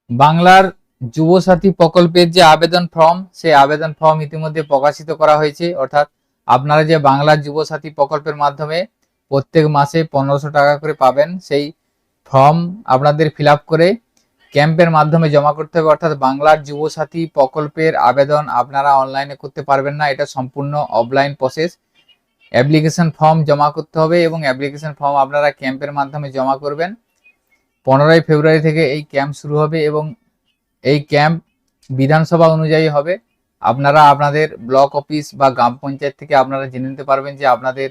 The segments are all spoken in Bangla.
বাংলার যুবসাথী প্রকল্পের যে আবেদন ফর্ম, সেই আবেদন ফর্ম ইতিমধ্যে প্রকাশিত করা হয়েছে। অর্থাৎ আপনারা যে বাংলার যুবসাথী প্রকল্পের মাধ্যমে প্রত্যেক মাসে 1500 টাকা করে পাবেন, সেই ফর্ম আপনাদের ফিল আপ করে ক্যাম্পের মাধ্যমে জমা করতে হবে। অর্থাৎ বাংলার যুবসাথী প্রকল্পের আবেদন আপনারা অনলাইনে করতে পারবেন না, এটা সম্পূর্ণ অফলাইন প্রসেস। অ্যাপ্লিকেশন ফর্ম জমা করতে হবে এবং অ্যাপ্লিকেশন ফর্ম আপনারা ক্যাম্পের মাধ্যমে জমা করবেন। 15ই ফেব্রুয়ারি থেকে এই ক্যাম্প শুরু হবে এবং এই ক্যাম্প বিধানসভা অনুযায়ী হবে। আপনারা আপনাদের ব্লক অফিস বা গ্রাম পঞ্চায়েত থেকে আপনারা জেনে নিতে পারবেন যে আপনাদের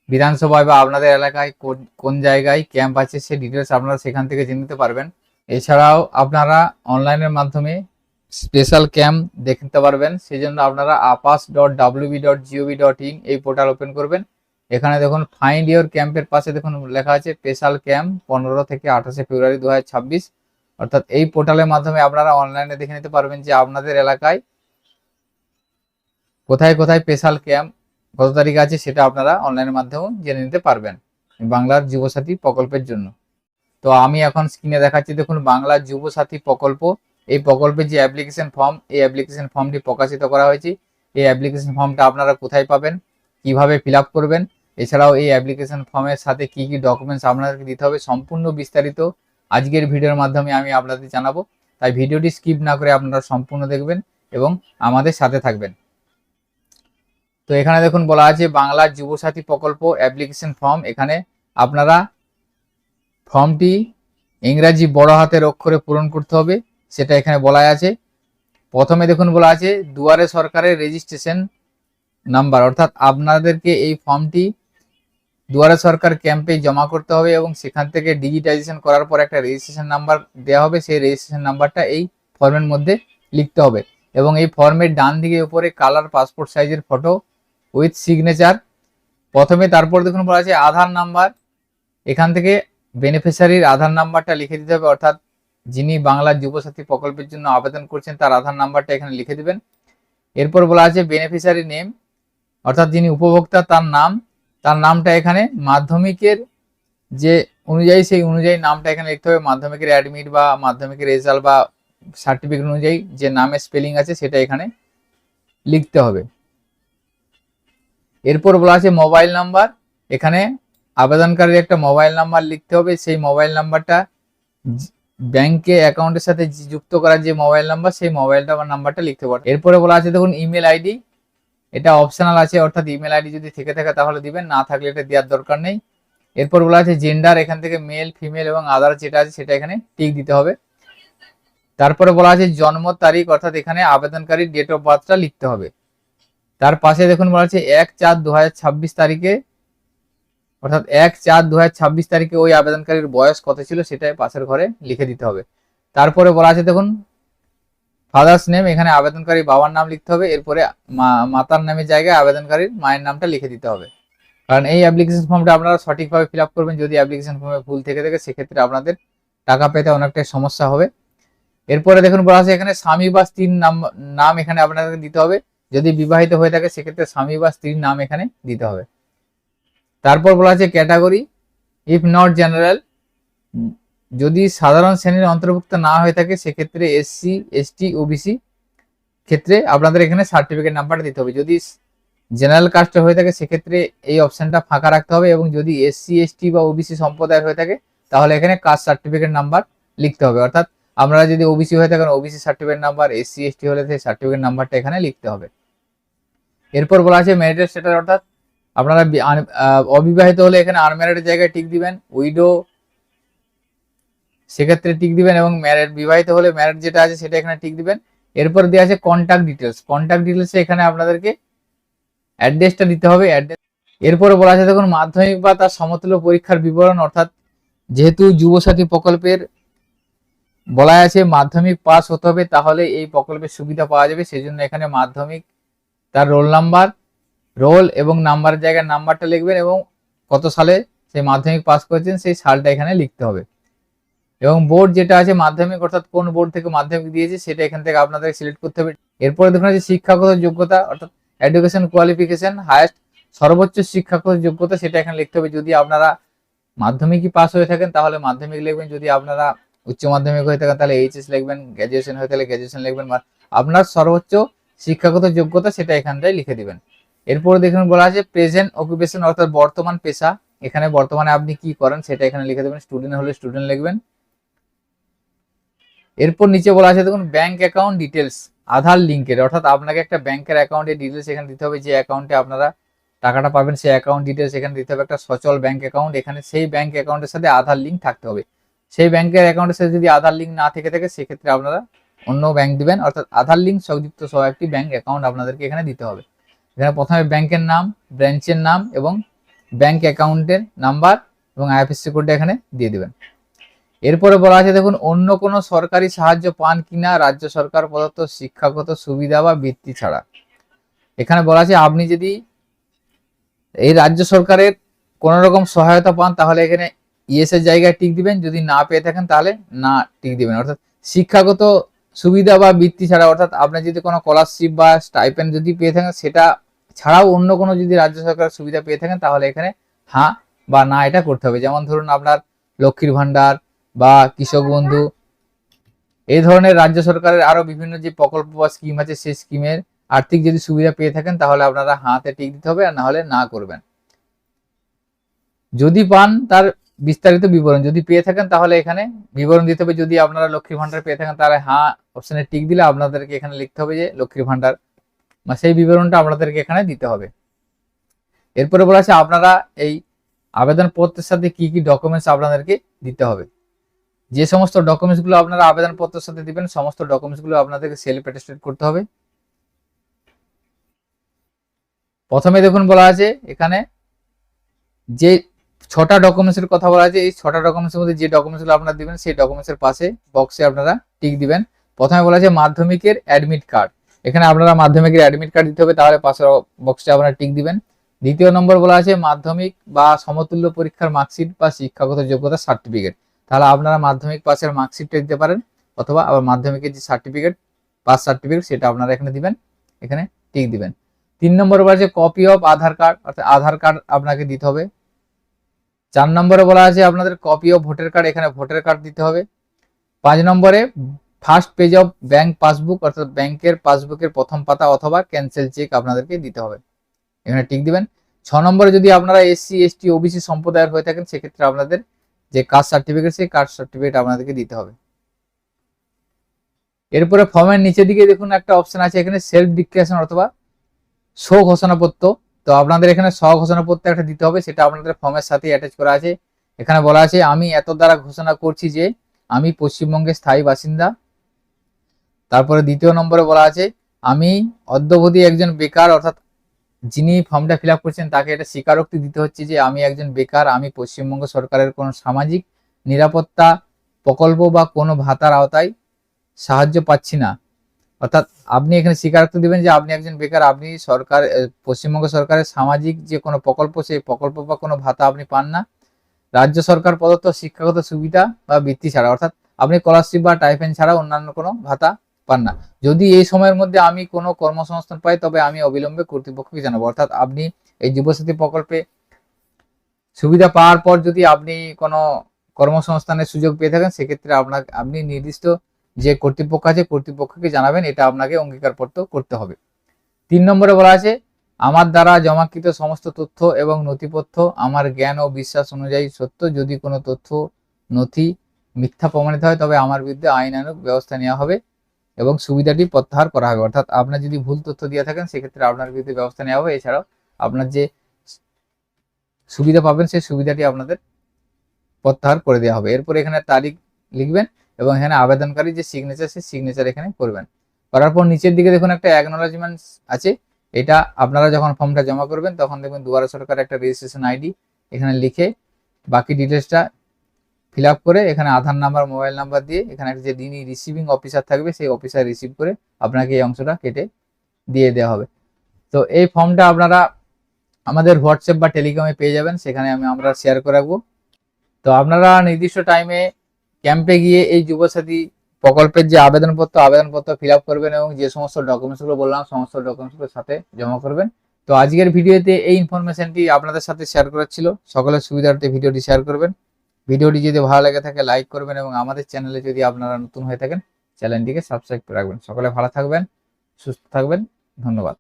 বিধানসভায় বা আপনাদের এলাকায় কোন জায়গায় ক্যাম্প আছে, সেই ডিটেলস আপনারা সেখান থেকে জেনে নিতে পারবেন। এছাড়াও আপনারা অনলাইনের মাধ্যমে স্পেশাল ক্যাম্প দেখতে পারবেন। সেই জন্য আপনারা apas.wb.gov.in এই পোর্টাল ওপেন করবেন। এখানে দেখুন ফাইন্ড ইওর ক্যাম্পের পাশে দেখুন লেখা আছে স্পেশাল ক্যাম্প 15 থেকে 28 ফেব্রুয়ারি 2026। অর্থাৎ এই পোর্টালের মাধ্যমে আপনারা অনলাইনে দেখে নিতে পারবেন যে আপনাদের এলাকায় কোথায় কোথায় স্পেশাল ক্যাম্প কত তারিখ আছে, সেটা আপনারা অনলাইনের মাধ্যমেও জেনে নিতে পারবেন বাংলার যুবসাথী প্রকল্পের জন্য। তো আমি এখন স্ক্রিনে দেখাচ্ছি, দেখুন বাংলার যুবসাথী প্রকল্প। এই প্রকল্পের যে অ্যাপ্লিকেশন ফর্ম, এই অ্যাপ্লিকেশন ফর্মটি প্রকাশিত করা হয়েছে। এই অ্যাপ্লিকেশন ফর্মটা আপনারা কোথায় পাবেন, কিভাবে ফিল আপ করবেন, এছাড়াও এই অ্যাপ্লিকেশন ফর্মের সাথে কি কি ডকুমেন্টস আপনাদেরকে দিতে হবে, সম্পূর্ণ বিস্তারিত আজকের ভিডিওর মাধ্যমে আমি আপনাদের জানাবো। তাই ভিডিওটি স্কিপ না করে আপনারা সম্পূর্ণ দেখবেন এবং আমাদের সাথে থাকবেন। তো এখানে দেখুন বলা আছে বাংলার যুবসাথী প্রকল্প অ্যাপ্লিকেশন ফর্ম। এখানে আপনারা ফর্মটি ইংরাজি বড় হাতের অক্ষরে পূরণ করতে হবে, সেটা এখানে বলা আছে। প্রথমে দেখুন বলা আছে দুয়ারে সরকারের রেজিস্ট্রেশন নাম্বার, অর্থাৎ আপনাদেরকে এই ফর্মটি দুয়ারে সরকার ক্যাম্পে জমা করতে হবে এবং সেখান থেকে ডিজিটাইজেশন করার পর একটা রেজিস্ট্রেশন নাম্বার দেওয়া হবে। সেই রেজিস্ট্রেশন নাম্বারটা এই ফর্মের মধ্যে লিখতে হবে এবং এই ফর্মের ডান দিকে উপরে কালার পাসপোর্ট সাইজের ফটো উইথ সিগনেচার প্রথমে। তারপর দেখুন বলা আছে আধার নাম্বার, এখান থেকে বেনিফিশিয়ারির আধার নাম্বারটা লিখে দিতে হবে। অর্থাৎ যিনি বাংলার যুবসাথী প্রকল্পের জন্য আবেদন করছেন তার আধার নাম্বারটা এখানে লিখে দিবেন। এরপর বলা আছে বেনিফিশিয়ারি নেম, অর্থাৎ যিনি উপভোক্তা তার নামটা এখানে মাধ্যমিকের যে অনুযায়ী সেই অনুযায়ী নামটা এখানে লিখতে হবে। মাধ্যমিকের অ্যাডমিট বা মাধ্যমিকের রেজাল্ট বা সার্টিফিকেট অনুযায়ী যে নামের স্পেলিং আছে সেটা এখানে লিখতে হবে। এরপর বলা আছে মোবাইল নাম্বার, এখানে আবেদনকারীর একটা মোবাইল নাম্বার লিখতে হবে। সেই মোবাইল নাম্বারটা ব্যাংকে অ্যাকাউন্টের সাথে যুক্ত করার যে মোবাইল নাম্বার, সেই মোবাইল নাম্বারটা লিখতে পারেন। এরপরে বলা আছে দেখুন ইমেল আইডি, এটা অপশনাল আছে, অর্থাৎ ইমেল আইডি যদি থেকে থাকে তাহলে দিবেন, না থাকলে এটা দেওয়ার দরকার নেই। এরপর বলা আছে জেন্ডার, এখান থেকে মেল ফিমেল এবং আদার যেটা আছে সেটা এখানে টিক দিতে হবে। তারপরে বলা আছে জন্ম তারিখ, অর্থাৎ এখানে আবেদনকারীর ডেট অফ বার্থটা লিখতে হবে। তার পাশে দেখুন বলা আছে 1/4/2026 তারিখে, অর্থাৎ 1/4/2026 তারিখে ওই আবেদনকারীর বয়স কত ছিল সেটা পাশের ঘরে লিখে দিতে হবে। তারপরে বলা আছে দেখুন ফাদার্স নেম, এখানে আবেদনকারী বাবার নাম লিখতে হবে। এরপরে মাতার নামের জায়গায় আবেদনকারীর মায়ের নামটা লিখে দিতে হবে। কারণ এই অ্যাপ্লিকেশন ফর্মটা আপনারা সঠিকভাবে ফিল আপ করবেন, যদি অ্যাপ্লিকেশন ফর্মে ভুল থেকে থাকে সেক্ষেত্রে আপনাদের টাকা পেতে অনেকটাই সমস্যা হবে। এরপরে দেখুন বলা আছে এখানে স্বামী বা স্ত্রীর নাম এখানে আপনাদেরকে দিতে হবে। যদি বিবাহিত হয়ে থাকে সেক্ষেত্রে স্বামী বা স্ত্রীর নাম এখানে দিতে হবে। তারপর বলা আছে ক্যাটাগরি, ইফ নট জেনারেল, যদি সাধারণ শ্রেণীর অন্তর্ভুক্ত না হয়ে থাকে সেক্ষেত্রে এসসি এসটি ওবিসি ক্ষেত্রে আপনাদের এখানে সার্টিফিকেট নাম্বারটা দিতে হবে। যদি জেনারেল কাস্টে হয়ে থাকে সেক্ষেত্রে এই অপশনটা ফাঁকা রাখতে হবে এবং যদি এসসি এসটি বা ওবিসি সম্প্রদায়ের হয়ে থাকে তাহলে এখানে কাস্ট সার্টিফিকেট নাম্বার লিখতে হবে। অর্থাৎ আপনারা যদি ওবিসি হয়ে থাকেন OBC certificate number, SC ST হলে সেই সার্টিফিকেট নাম্বারটা এখানে লিখতে হবে। এরপর বলা আছে ম্যারিটাল স্ট্যাটাস, অর্থাৎ আপনারা অবিবাহিত হলে এখানে আনম্যারিড জায়গায় টিক দিবেন, উইডো সেক্ষেত্রে টিক দিবেন এবং ম্যারিড বিবাহিত হলে ম্যারিড যেটা আছে সেটা এখানে টিক দিবেন। এরপর দেওয়া আছে কন্ট্যাক্ট ডিটেলস, কন্ট্যাক্ট ডিটেলসে এখানে আপনাদেরকে অ্যাড্রেসটা দিতে হবে। এরপরে বলা আছে দেখুন মাধ্যমিক বা তার সমতুল্য পরীক্ষার বিবরণ, অর্থাৎ যেহেতু যুবসাথী প্রকল্পের বলা আছে মাধ্যমিক পাস হতে হবে তাহলে এই প্রকল্পের সুবিধা পাওয়া যাবে, সেই জন্য এখানে মাধ্যমিক তার রোল নাম্বার, রোল এবং নাম্বারের জায়গায় নাম্বারটা লিখবেন এবং কত সালে সেই মাধ্যমিক পাস করেছেন সেই সালটা এখানে লিখতে হবে। এবং বোর্ড যেটা আছে মাধ্যমিক, অর্থাৎ কোন বোর্ড থেকে মাধ্যমিক দিয়েছে সেটা এখান থেকে আপনাদের সিলেক্ট করতে হবে। এরপরে দেখুন আছে শিক্ষাগত যোগ্যতা, অর্থাৎ এডুকেশন কোয়ালিফিকেশন, হায়েস্ট সর্বোচ্চ শিক্ষাগত যোগ্যতা সেটা এখানে লিখতে হবে। যদি আপনারা মাধ্যমিকই পাস হয়ে থাকেন তাহলে মাধ্যমিক লিখবেন, যদি আপনারা উচ্চ মাধ্যমিক হয়ে থাকে তাহলে এইচএস লিখবেন, গ্র্যাজুয়েশন হয়ে থাকলে গ্র্যাজুয়েশন লিখবেন, আপনার সর্বোচ্চ শিক্ষাগত যোগ্যতা সেটা এখানটায় লিখে দিবেন। এরপরে দেখুন বলা আছে প্রেজেন্ট অকুপেশন অর্থাৎ বর্তমান পেশা, এখানে বর্তমানে আপনি কি করেন সেটা এখানে লিখে দেবেন। স্টুডেন্ট হলে স্টুডেন্ট লিখবেন। এরপর নিচে বলা আছে দেখুন ব্যাংক অ্যাকাউন্ট ডিটেলস, আধার লিঙ্কের, অর্থাৎ আপনাকে একটা ব্যাংকের অ্যাকাউন্টের ডিটেলস এখানে দিতে হবে, যে অ্যাকাউন্টে আপনারা টাকাটা পাবেন সেই অ্যাকাউন্ট ডিটেলস এখানে দিতে হবে, একটা সচল ব্যাংক অ্যাকাউন্ট, এখানে সেই ব্যাংক অ্যাকাউন্টের সাথে আধার লিঙ্ক থাকতে হবে। সেই ব্যাংকের অ্যাকাউন্টের সাথে যদি আধার লিঙ্ক না থেকে থাকে সেক্ষেত্রে আপনারা অন্য ব্যাংক দিবেন, অর্থাৎ আধার লিঙ্ক সংযুক্ত সহ একটি ব্যাংক অ্যাকাউন্ট আপনাদেরকে এখানে দিতে হবে। এখানে প্রথমে ব্যাংকের নাম, ব্রাঞ্চের নাম এবং ব্যাংক অ্যাকাউন্টের নাম্বার এবং আইএফএসসি কোডটা এখানে দিয়ে দিবেন। এরপরে বলা আছে দেখুন অন্য কোনো সরকারি সাহায্য পান কিনা রাজ্য সরকার প্রদত্ত শিক্ষাগত সুবিধা বা বৃত্তি ছাড়া। এখানে বলা আছে আপনি যদি এই রাজ্য সরকারের কোন রকম সহায়তা পান তাহলে এখানে ইয়েস এর জায়গায় টিক দিবেন, যদি না পেয়ে থাকেন তাহলে না টিক দিবেন। অর্থাৎ শিক্ষাগত সুবিধা বা বৃত্তি ছাড়া, অর্থাৎ আপনি যদি কোনো স্কলারশিপ বা স্টাইপেন্ড যদি পেয়ে থাকেন সেটা ছাড়াও অন্য কোনো যদি রাজ্য সরকারের সুবিধা পেয়ে থাকেন তাহলে এখানে হ্যাঁ বা না এটা করতে হবে। যেমন ধরুন আপনার লক্ষ্মীর ভান্ডার বা কৃষক বন্ধু, এই ধরনের রাজ্য সরকারের আরো বিভিন্ন যে প্রকল্প বা স্কিম আছে সেই স্কিমের আর্থিক যদি সুবিধা পেয়ে থাকেন তাহলে আপনারা হাতে টিক দিতে হবে, আর না হলে না করবেন। যদি পান তার বিস্তারিত বিবরণ, যদি পেয়ে থাকেন তাহলে এখানে বিবরণ দিতে হবে। যদি আপনারা লক্ষ্মীর ভান্ডার পেয়ে থাকেন তাহলে হ্যাঁ অপশনে টিক দিলে আপনাদেরকে এখানে লিখতে হবে যে লক্ষ্মীর ভান্ডার, সেই বিবরণটা আপনাদেরকে এখানে দিতে হবে। এরপরে বলা আছে আপনারা এই আবেদনপত্রের সাথে কি কি ডকুমেন্টস আপনাদেরকে দিতে হবে। যে সমস্ত ডকুমেন্টস গুলো আপনারা আবেদনপত্রের সাথে দিবেন সমস্ত ডকুমেন্টস গুলো আপনাদেরকে সেলফ অ্যাটেস্টেড করতে হবে। প্রথমে দেখুন বলা আছে এখানে যে 6টা ডকুমেন্টস এর কথা বলা আছে, এই 6টা ডকুমেন্টস এর মধ্যে যে ডকুমেন্টস গুলো আপনারা দিবেন সেই ডকুমেন্টস এর পাশে বক্সে আপনারা টিক দিবেন। প্রথমে বলা আছে মাধ্যমিকের অ্যাডমিট কার্ড, এখানে আপনারা মাধ্যমিকের অ্যাডমিট কার্ড দিতে হবে, তাহলে পাশের বক্সে আপনারা টিক দিবেন। দ্বিতীয় নম্বর বলা আছে মাধ্যমিক বা সমতুল্য পরীক্ষার মার্কশিট বা শিক্ষাগত যোগ্যতা সার্টিফিকেট, তাহলে আপনারা মাধ্যমিক পাসের মার্কশিটটা দিতে পারেন, অথবা আবার মাধ্যমিকের যে সার্টিফিকেট পাস সার্টিফিকেট সেটা আপনারা এখানে দিবেন, এখানে টিক দিবেন। 3 নম্বরে বলা আছে কপি অফ আধার কার্ড, অর্থাৎ আধার কার্ড আপনাকে দিতে হবে। 4 নম্বরে বলা আছে আপনাদের কপি অফ ভোটার কার্ড, এখানে ভোটার কার্ড দিতে হবে। 5 নম্বরে first page of bank passbook, অর্থাৎ ব্যাংকের পাসবুকের প্রথম পাতা অথবা ক্যান্সেল চেক আপনাদেরকে দিতে হবে, এখানে টিক দিবেন। 6 নম্বরে যদি আপনারা এসসি এসটি ওবিসি সম্প্রদায়ের হয়ে থাকেন সেক্ষেত্রে আপনাদের যে কাস্ট সার্টিফিকেট সেই কাস্ট সার্টিফিকেট আপনাদেরকে দিতে হবে। এরপরে ফর্মের নিচের দিকে দেখুন একটা অপশন আছে এখানে সেলফ ডিক্লারেশন অথবা স্ব ঘোষণাপত্র, তো আপনাদের এখানে স্ব ঘোষণাপত্র একটা দিতে হবে, সেটা আপনাদের ফর্মের সাথে অ্যাটাচ করা আছে। এখানে বলা আছে আমি এত দ্বারা ঘোষণা করছি যে আমি পশ্চিমবঙ্গের স্থায়ী বাসিন্দা। তারপরে দ্বিতীয় নম্বরে বলা আছে আমি অদ্যাবধি একজন বেকার, অর্থাৎ যিনি ফর্মটা ফিল আপ করছেন তাকে এটা স্বীকারোক্তি দিতে হচ্ছে যে আমি একজন বেকার, আমি পশ্চিমবঙ্গ সরকারের কোনো সামাজিক নিরাপত্তা প্রকল্প বা কোনো ভাতার আওতায় সাহায্য পাচ্ছি না। অর্থাৎ আপনি এখানে স্বীকারোক্তি দিবেন যে আপনি একজন বেকার, আপনি সরকার পশ্চিমবঙ্গ সরকারের সামাজিক যে কোনো প্রকল্প সেই প্রকল্প বা কোনো ভাতা আপনি পান না, রাজ্য সরকার প্রদত্ত শিক্ষাগত সুবিধা বা বৃত্তি ছাড়া, অর্থাৎ আপনি স্কলারশিপ বা টাইফেন ছাড়া অন্যান্য কোনো ভাতা পান না। যদি এই সময়ের মধ্যে আমি কোনো কর্মসংস্থান পাই তবে আমি অবিলম্বে কর্তৃপক্ষকে জানাবো। অর্থাৎ আপনি এই যুবসাথী প্রকল্পে সুবিধা পাওয়ার পর যদি আপনি কোনো কর্মসংস্থানের সুযোগ পেয়ে থাকেন সেক্ষেত্রে আপনি নির্দিষ্ট যে কর্তৃপক্ষ আছে কর্তৃপক্ষকে জানাবেন, এটা আপনাকে অঙ্গীকারপত্র করতে হবে। 3 নম্বরে বলা আছে আমার দ্বারা জমাকৃত সমস্ত তথ্য এবং নথিপত্র আমার জ্ঞান ও বিশ্বাস অনুযায়ী সত্য, যদি কোনো তথ্য নথি মিথ্যা প্রমাণিত হয় তবে আমার বিরুদ্ধে আইনানুগ ব্যবস্থা নেওয়া হবে এবং সুবিধাটি প্রত্যাহার করা হবে। অর্থাৎ আপনার যদি ভুল তথ্য দিয়ে থাকেন সেক্ষেত্রে আপনার বিরুদ্ধে ব্যবস্থা নেওয়া হবে, এছাড়াও আপনার যে সুবিধা পাবেন সেই সুবিধাটি আপনাদের প্রত্যাহার করে দেওয়া হবে। এরপর এখানে তারিখ লিখবেন এবং এখানে আবেদনকারী যে সিগনেচার সেই সিগনেচার এখানে করবেন। করার পর নিচের দিকে দেখুন একটা অ্যাকনোলেজমেন্ট আছে, এটা আপনারা যখন ফর্মটা জমা করবেন তখন দেখবেন দুয়ারে সরকার একটা রেজিস্ট্রেশন আইডি এখানে লিখে বাকি ডিটেলসটা ফিল আপ করে এখানে আধার নাম্বার মোবাইল নাম্বার দিয়ে এখানে যে যিনি রিসিভিং অফিসার থাকবে সেই অফিসার রিসিভ করে আপনাকে এই অংশটা কেটে দিয়ে দেওয়া হবে। তো এই ফর্মটা আপনারা আমাদের হোয়াটসঅ্যাপ বা টেলিগ্রামে পেয়ে যাবেন, সেখানে আমরা শেয়ার করে রাখবো। তো আপনারা নির্দিষ্ট টাইমে ক্যাম্পে গিয়ে এই যুবসাথী প্রকল্পের যে আবেদনপত্র ফিল আপ করবেন এবং যে সমস্ত ডকুমেন্টসগুলো বললাম সমস্ত ডকুমেন্টসগুলোর সাথে জমা করবেন। তো আজকের ভিডিওতে এই ইনফরমেশনটি আপনাদের সাথে শেয়ার করা ছিল, সকলের সুবিধার্থে ভিডিওটি শেয়ার করবেন। ভিডিওটি যদি ভালো লেগে থাকে লাইক করবেন এবং আমাদের চ্যানেলে যদি আপনারা নতুন হয়ে থাকেন চ্যানেলটিকে সাবস্ক্রাইব করে রাখবেন। সকলে ভালো থাকবেন, সুস্থ থাকবেন, ধন্যবাদ।